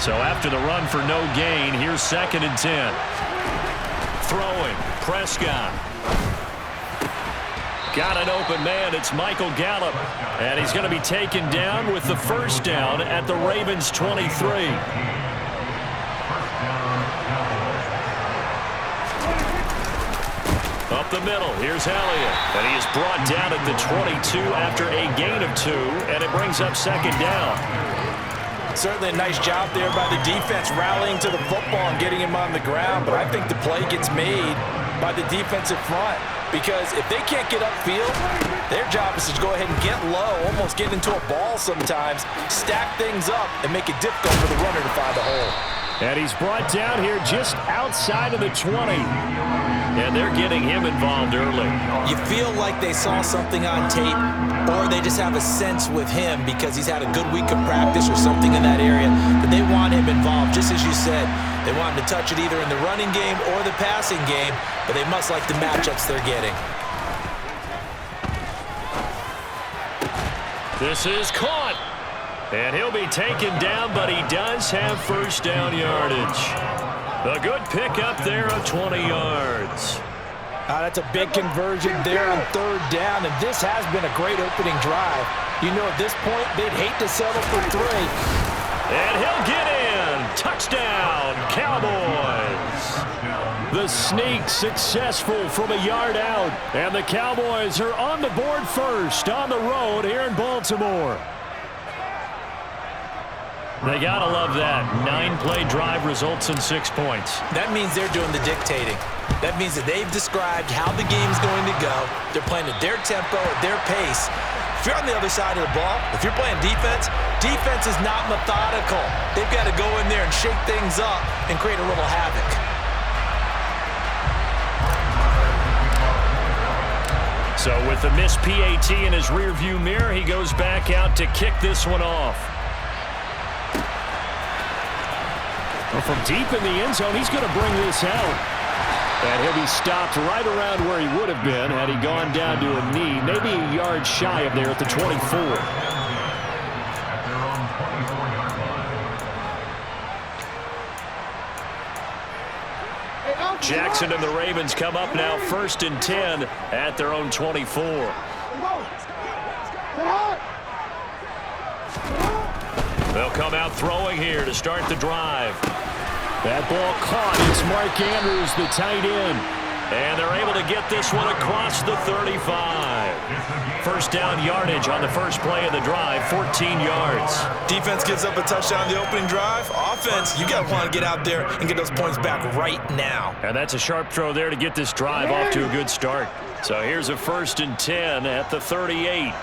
So after the run for no gain, here's 2nd and 10. Throwing, Prescott. Got an open man. It's Michael Gallup. And he's going to be taken down with the first down at the Ravens' 23. Up the middle, here's Elliott. And he is brought down at the 22 after a gain of 2, and it brings up 2nd down. Certainly a nice job there by the defense rallying to the football and getting him on the ground, but I think the play gets made by the defensive front because if they can't get upfield, their job is to go ahead and get low, almost get into a ball sometimes, stack things up, and make it difficult for the runner to find a hole. And he's brought down here just outside of the 20. And they're getting him involved early. You feel like they saw something on tape, or they just have a sense with him because he's had a good week of practice or something in that area that they want him involved. Just as you said, they want him to touch it either in the running game or the passing game, but they must like the matchups they're getting. This is caught. And he'll be taken down, but he does have first down yardage. A good pickup there of 20 yards. That's a big conversion there on 3rd down, and this has been a great opening drive. You know, at this point, they'd hate to settle for 3. And he'll get in. Touchdown, Cowboys. The sneak successful from a yard out, and the Cowboys are on the board first on the road here in Baltimore. They got to love that. 9-play drive results in 6 points. That means they're doing the dictating. That means that they've described how the game's going to go. They're playing at their tempo, at their pace. If you're on the other side of the ball, if you're playing defense, defense is not methodical. They've got to go in there and shake things up and create a little havoc. So with the missed PAT in his rearview mirror, he goes back out to kick this one off. Well, from deep in the end zone, he's going to bring this out. And he'll be stopped right around where he would have been had he gone down to a knee, maybe a yard shy of there at the 24. Jackson and the Ravens come up now 1st and 10 at their own 24. They'll come out throwing here to start the drive. That ball caught. It's Mark Andrews, the tight end. And they're able to get this one across the 35. First down yardage on the first play of the drive, 14 yards. Defense gives up a touchdown on the opening drive. Offense, you got to want to get out there and get those points back right now. And that's a sharp throw there to get this drive off to a good start. So here's a 1st and 10 at the 38.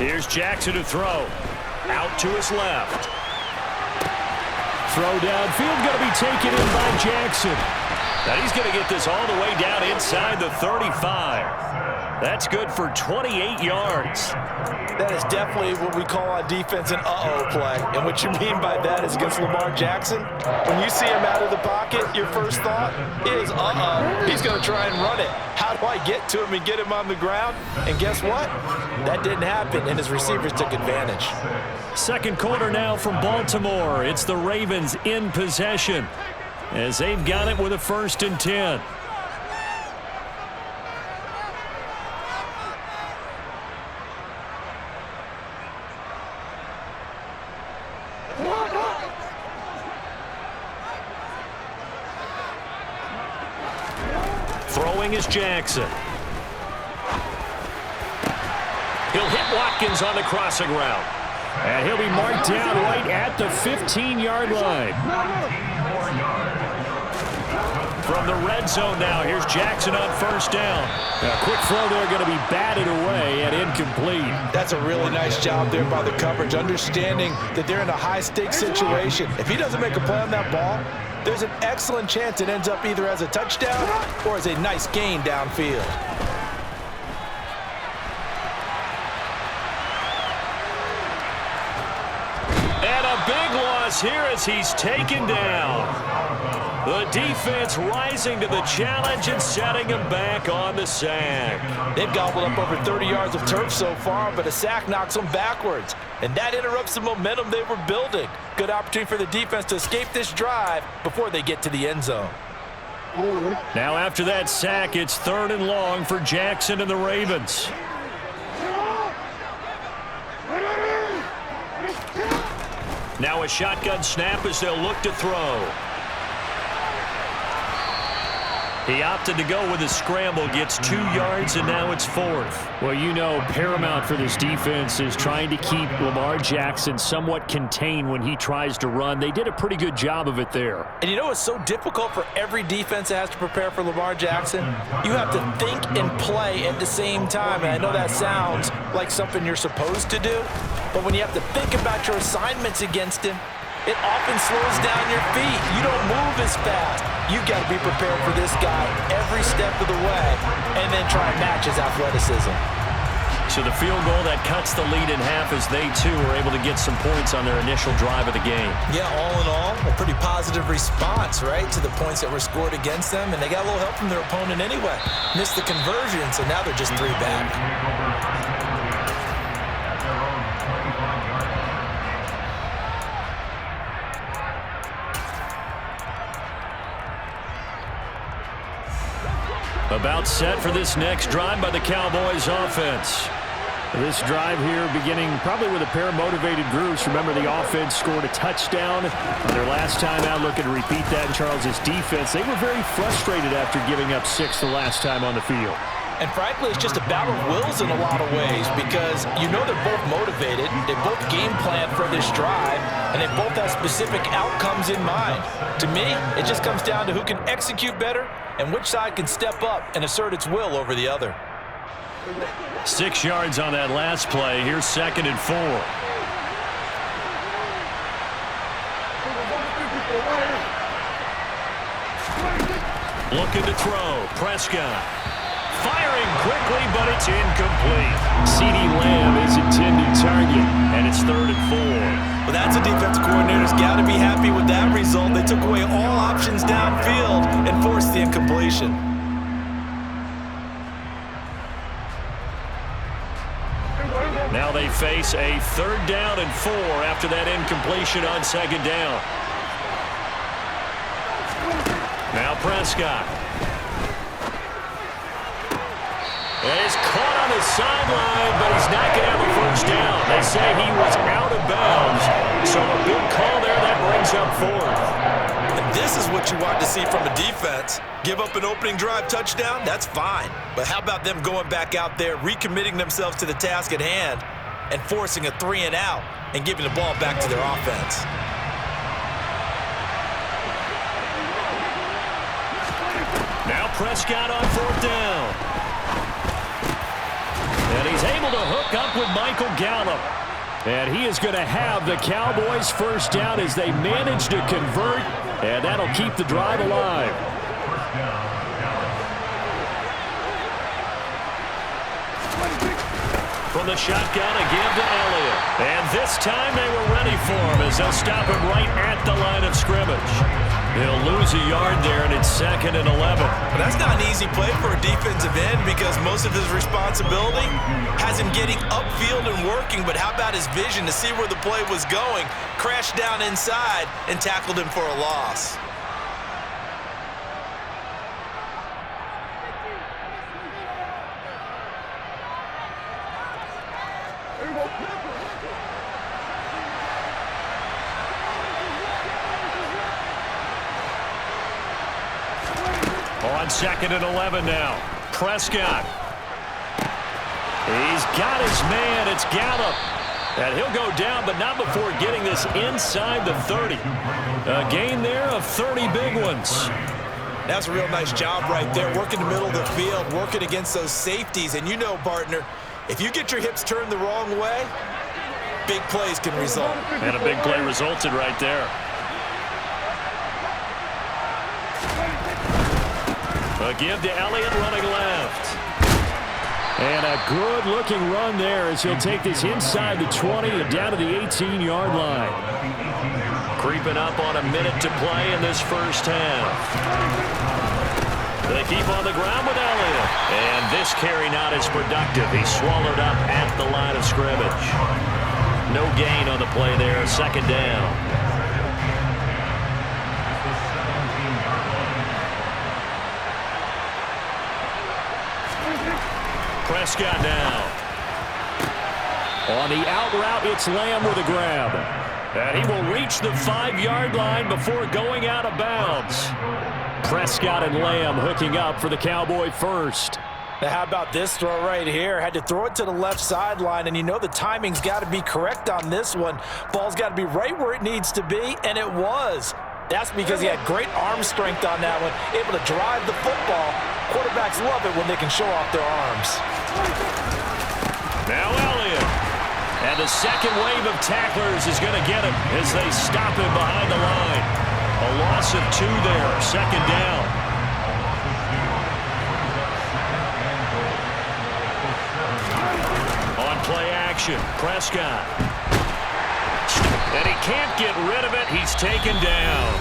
Here's Jackson to throw. Out to his left. Throw downfield going to be taken in by Jackson. Now he's going to get this all the way down inside the 35. That's good for 28 yards. That is definitely what we call on defense an uh-oh play. And what you mean by that is against Lamar Jackson, when you see him out of the pocket, your first thought is, uh-oh, he's going to try and run it. How do I get to him and get him on the ground? And guess what? That didn't happen, and his receivers took advantage. Second quarter now from Baltimore. It's the Ravens in possession as they've got it with a 1st and 10. Throwing is Jackson. He'll hit Watkins on the crossing route. And he'll be marked down right at the 15-yard line. From the red zone now, here's Jackson on first down. A quick throw there going to be batted away and incomplete. That's a really nice job there by the coverage, understanding that they're in a high-stakes situation. If he doesn't make a play on that ball, there's an excellent chance it ends up either as a touchdown or as a nice gain downfield. And a big one across here as he's taken down. The defense rising to the challenge and setting him back on the sack. They've gobbled up over 30 yards of turf so far, but a sack knocks them backwards. And that interrupts the momentum they were building. Good opportunity for the defense to escape this drive before they get to the end zone. Now after that sack, it's 3rd and long for Jackson and the Ravens. Now a shotgun snap as they'll look to throw. He opted to go with a scramble, gets 2 yards, and now it's 4th. Well, you know, paramount for this defense is trying to keep Lamar Jackson somewhat contained when he tries to run. They did a pretty good job of it there. And you know it's so difficult for every defense that has to prepare for Lamar Jackson? You have to think and play at the same time. And I know that sounds like something you're supposed to do, but when you have to think about your assignments against him, it often slows down your feet. You don't move as fast. You've got to be prepared for this guy every step of the way and then try and match his athleticism. So the field goal that cuts the lead in half as they, too, were able to get some points on their initial drive of the game. Yeah, all in all, a pretty positive response, right, to the points that were scored against them. And they got a little help from their opponent anyway. Missed the conversion, so now they're just 3 back. About set for this next drive by the Cowboys offense. This drive here beginning probably with a pair of motivated groups. Remember, the offense scored a touchdown on their last time out. Looking to repeat that in Charles' defense. They were very frustrated after giving up 6 the last time on the field. And frankly, it's just a battle of wills in a lot of ways because you know they're both motivated, they both game plan for this drive, and they both have specific outcomes in mind. To me, it just comes down to who can execute better and which side can step up and assert its will over the other. 6 yards on that last play. Here's 2nd and 4. Looking to throw. Prescott. Firing quickly, but it's incomplete. CeeDee Lamb is intended target, and it's 3rd and 4. Well, that's a defense coordinator's got to be happy with that result. They took away all options downfield and forced the incompletion. Now they face a 3rd down and 4 after that incompletion on 2nd down. Now Prescott. And he's caught on the sideline, but he's not going to have a 1st down. They say he was out of bounds, so a big call there that brings up 4th. And this is what you want to see from a defense. Give up an opening drive touchdown, that's fine. But how about them going back out there, recommitting themselves to the task at hand, and forcing a 3 and out and giving the ball back to their offense? Now Prescott on 4th down. And he's able to hook up with Michael Gallup. And he is going to have the Cowboys' 1st down as they manage to convert, and that'll keep the drive alive. From the shotgun, a give to Elliott. And this time they were ready for him as they'll stop him right at the line of scrimmage. They'll lose a yard there, and it's 2nd and 11. But that's not an easy play for a defensive end because most of his responsibility has him getting upfield and working, but how about his vision to see where the play was going, crashed down inside, and tackled him for a loss. On 2nd and 11 now. Prescott. He's got his man. It's Gallup. And he'll go down, but not before getting this inside the 30. A gain there of 30 big ones. That's a real nice job right there, working the middle of the field, working against those safeties. And you know, partner, if you get your hips turned the wrong way, big plays can result. And a big play resulted right there. A give to Elliott running left. And a good-looking run there as he'll take this inside the 20 and down to the 18-yard line. Creeping up on a minute to play in this first half. They keep on the ground with Elliott. And this carry not as productive. He's swallowed up at the line of scrimmage. No gain on the play there, second down. Prescott now. On the out route, it's Lamb with a grab. And he will reach the 5-yard line before going out of bounds. Prescott and Lamb hooking up for the Cowboy first. Now how about this throw right here? Had to throw it to the left sideline, and you know the timing's got to be correct on this one. Ball's got to be right where it needs to be, and it was. That's because he had great arm strength on that one, able to drive the football. Quarterbacks love it when they can show off their arms. Now Elliott. And the second wave of tacklers is going to get him as they stop him behind the line. A loss of 2 there, second down. On play action, Prescott. And he can't get rid of it. He's taken down.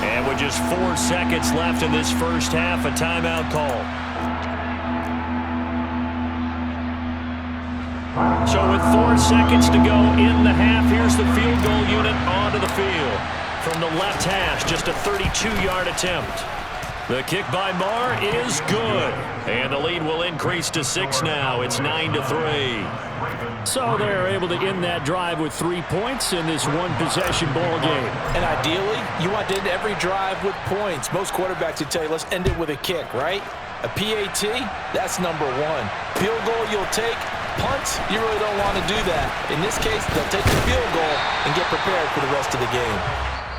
And with just 4 seconds left in this first half, a timeout call. So with 4 seconds to go in the half, here's the field goal unit onto the field. From the left hash, just a 32-yard attempt. The kick by Marr is good. And the lead will increase to 6 now. It's 9-3. So they're able to end that drive with 3 points in this one-possession ball game. And ideally, you want to end every drive with points. Most quarterbacks would tell you, let's end it with a kick, right? A PAT, that's number 1. Field goal you'll take. Punts, you really don't want to do that. In this case, they'll take the field goal and get prepared for the rest of the game.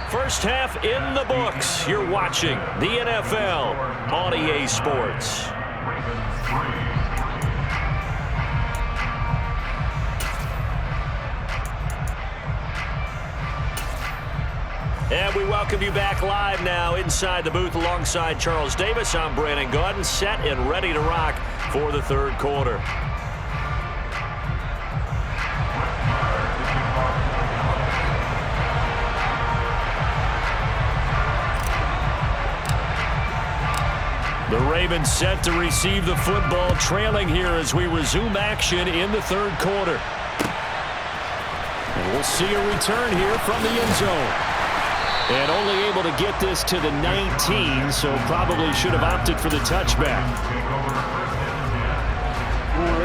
First half in the books. You're watching the NFL on EA Sports. And we welcome you back live now inside the booth alongside Charles Davis. I'm Brandon Gaudin, set and ready to rock for the third quarter. The Ravens set to receive the football, trailing here as we resume action in the third quarter. And we'll see a return here from the end zone. And only able to get this to the 19, so probably should have opted for the touchback.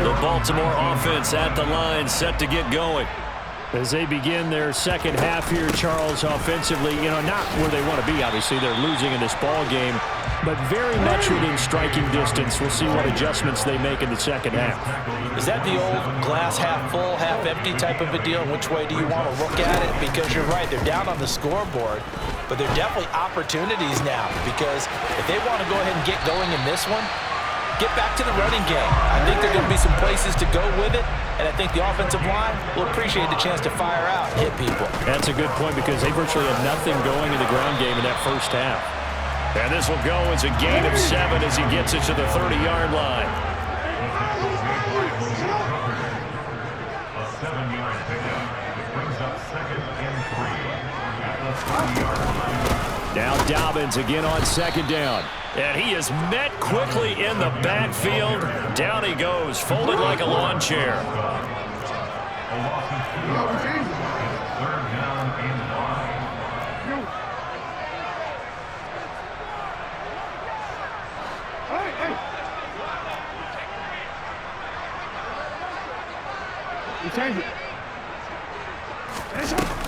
The Baltimore offense at the line, set to get going. As they begin their second half here, Charles, offensively, not where they want to be, obviously. They're losing in this ball game, but very much within striking distance. We'll see what adjustments they make in the second half. Is that the old glass half full, half empty type of a deal? Which way do you want to look at it? Because you're right, they're down on the scoreboard, but they're definitely opportunities now, because if they want to go ahead and get going in this one, get back to the running game. I think there are going to be some places to go with it, and I think the offensive line will appreciate the chance to fire out and hit people. That's a good point, because they virtually had nothing going in the ground game in that first half. And this will go as a gain of 7 as he gets it to the 30-yard line. Now Dobbins again on second down. And he is met quickly in the backfield. Down he goes, folded like a lawn chair.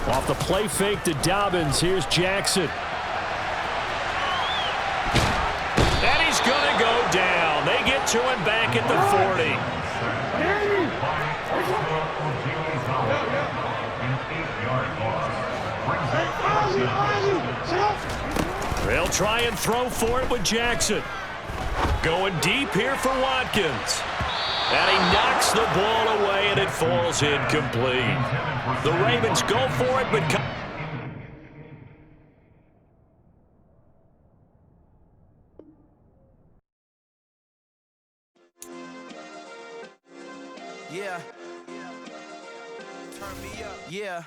Off the play fake to Dobbins, here's Jackson. And he's going to go down. They get to him back at the 40. They'll try and throw for it with Jackson. Going deep here for Watkins. And he knocks the ball away, and it falls incomplete. The Ravens go for it, but... Yeah. Turn me up. Yeah.